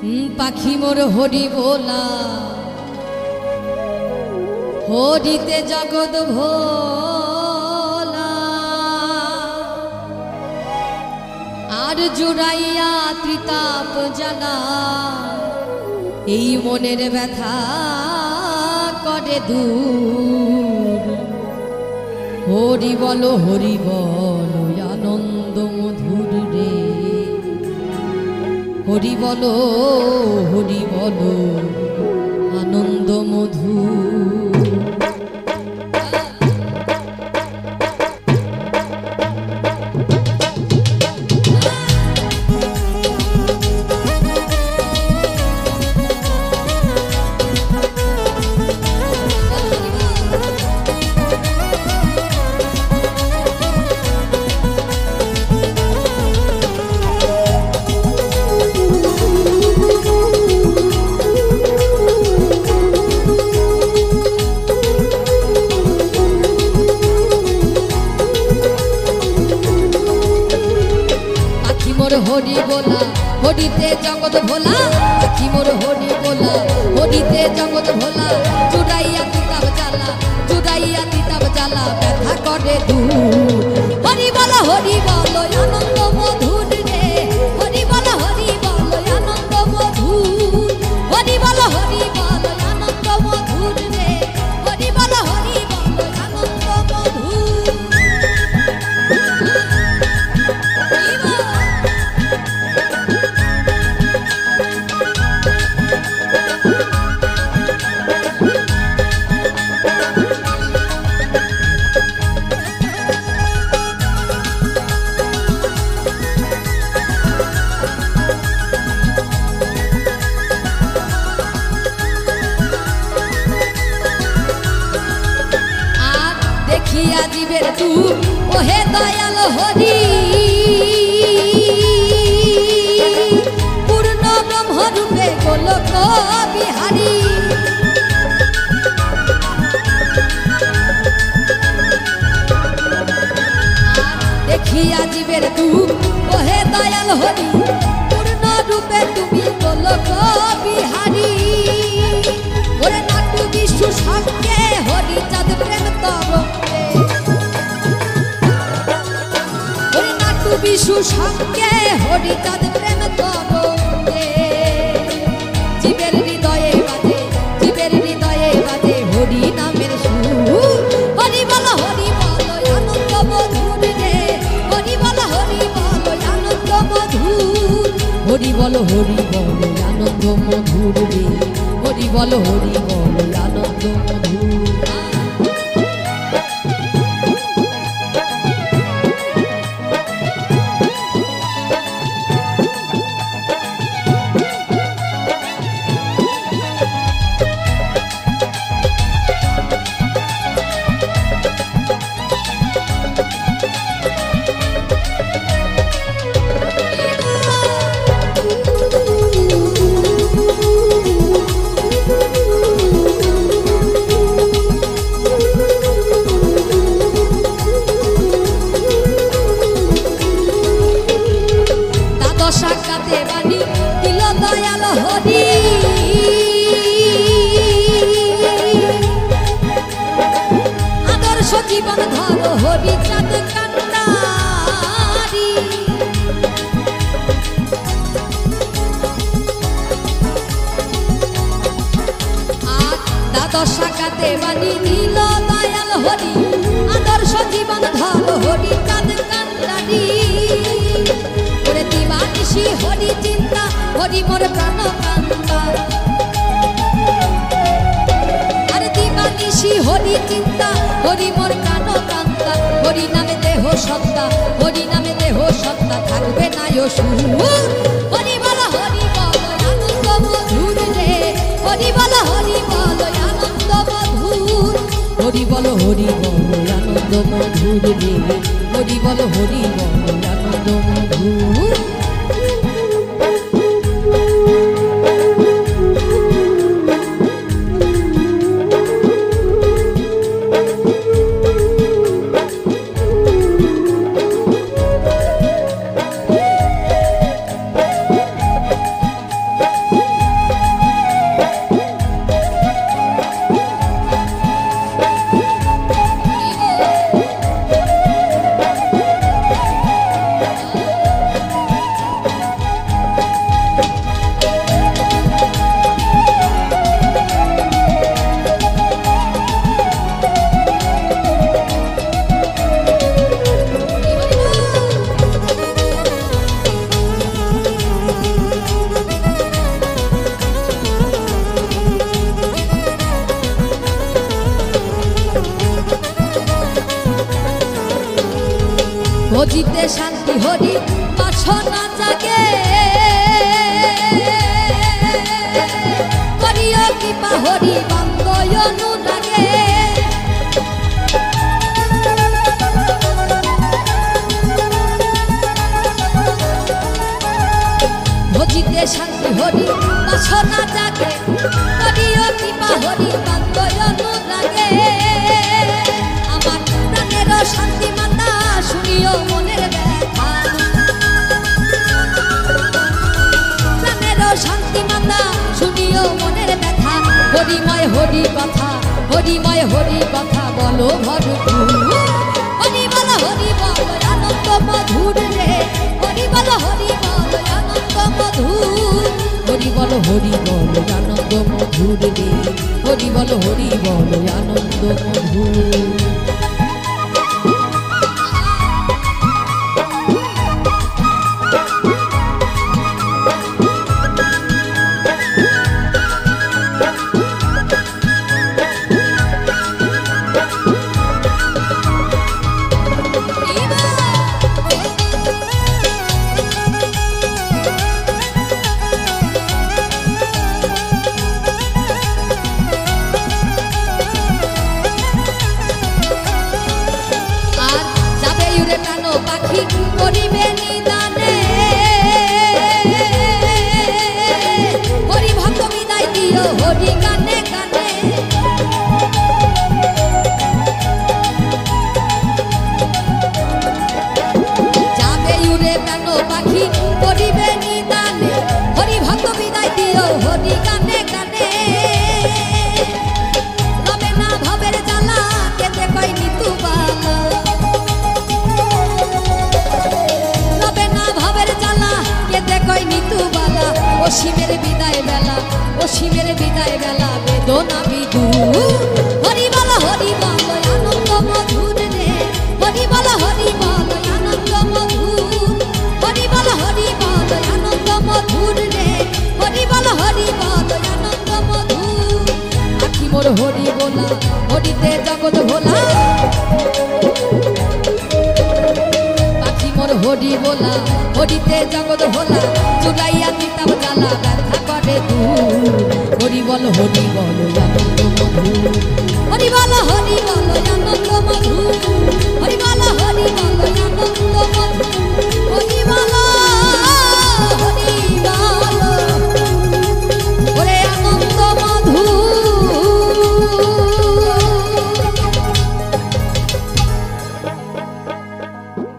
পাখি মোর হরি বলা হরিতে জগৎ ভোলা আর জুড়াইয়া ত্রিতাপ জ্বালা এই মনের ব্যথা করে দূর। হরি বলো আনন্দ মধুর রে, হরি বলো আনন্দ মধুর। হরি বলা হরিতে জগৎ ভোলা, পাখি মোর হরি বলা হরিতে জগৎ ভোলা, জুড়াইয়া তিতাব জ্বালা ব্যথা করে দূর। হরি বলো আনন্দ মধুর রে, হরি বলো আনন্দ মধুর, হরি বলো আনন্দ মধুর রে, হরি বলো আনন্দ মধুর। জীবের তু ওহে দয়াল হরি, পূর্ণ ব্রহ্মরূপে গোলক বিহারী। দেখিয়া জীবের তু ওহে দয়াল হরি, পূর্ণ রূপে তুমি গোলক বিহারী। ওরে নাটু বিষ্ণু সঙ্গে হরি চাঁদ প্রেম তরঙ্গে, বিশু সঙ্গে হরি চাঁদ প্রেম তরঙ্গে। জীবের হৃদয়ে বাজে হরি নামের সুর। হরি বলো আনন্দ মধুর রে, হরি বলো আনন্দ মধুর, হরি বলো আনন্দ মধুর রে, হরি বলো আনন্দ মধুর। আদর্শ জীবন ধর হরি চাঁদ কান্ডারি, দ্বাদশ শাখাতে বাণী দিল দয়াল হরি, আদর্শ জীবন ধর হরি চাঁদ কান্ডারি। ওরে দিবানিশি হরি চিন্তা, হরি মোর প্রাণ কান্তা। আরে দিবানিশি হরি চিন্তা, হরি মোর প্রাণ কান্তা। হরি নামে দেহ সত্তা, হরি নামে দেহ সত্তা, থাকবে না অসুর। হরি বলো আনন্দ মধুর রে, হরি বলো আনন্দ মধুর, হরি বলো আনন্দ মধুর রে, হরি বলো আনন্দ মধুর। শান্তি হরি বাসনা জাগে করিও কৃপা হরি বান্দয় অনুরাগে ভজিতে শান্তি হরি বাসনা জাগে করিও কৃপা হরি বান্দয় অনুরাগে আমার প্রাণের শান্তি মাতা শুনিও মনের ব্যথা প্রাণের শান্তি মাতা শুনিও মনের ব্যথা হরিময় হরি কথা হরিময় হরি কথা বলো ভরপুর হরি বল আনন্দ মধুর রে হরি বল আনন্দ মধুর হরি বল আনন্দ মধুর রে হরি বল আনন্দ মধুর পাখি করিবে নিদানে হরি ভক্ত বিদায় দিও হরি গানে গানে যাবে উড়ে কেন পাখি করিবে নিদানে হরি ভক্ত বিদায় দিও হরি গানে গানে রবে না ভবের জ্বালা কেতে কই নিতু বালা অসীমের বিদায় বেলা বেদনা বিদু হরি বল আনন্দ মধুর রে হরি বল আনন্দ মধুর হরি বল আনন্দ মধুর রে হরি বল আনন্দ মধুর আখি মোর হরি বলা হরিতে জগৎ ভোলা হরি বলা হরিতে জগৎ ভোলা চুলাইয়া দিতাম জ্বালা ব্যথা করে দূর হরি বল আনন্দ মধুর হরি বল আনন্দ মধুর হরি বল আনন্দ